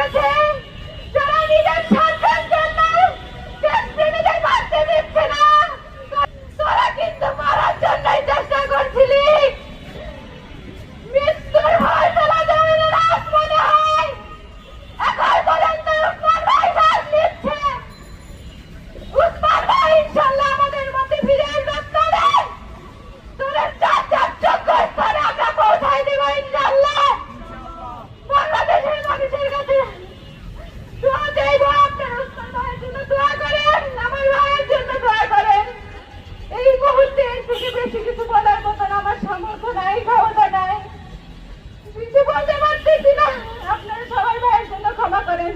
করেছে, যারা নিজের স্বার্থের জন্য দেশপ্রেমীদের বাঁচতে দিচ্ছে না, তোরা কিন্তু মারার জন্যই চেষ্টা করছিলি। মৃত্যুর ভয় ফেলা যায় না রাত মনে হয়। এখন পর্যন্ত উসমান ভাই শ্বাস নিচ্ছে। উসমান ভাই ইনশাল্লাহ আমাদের মধ্যে ফিরে আসবেন। তোদের চার যোগ্য স্থানে আমরা পৌঁছাই দেব ইনশাল্লাহ। বাংলাদেশের মানুষের কাছে দোয়া চাইব, আপনার উসমান ভাইয়ের জন্য দোয়া করেন, আমার ভাইয়ের জন্য দোয়া করেন। এই মুহূর্তে এর থেকে বেশি কিছু বলার মতন আমার সামর্থ্য নাই, ক্ষমতা নাই, কিছু বলতে পারতেছি না। আপনারা সবাই ভাইয়ের জন্য ক্ষমা করেন।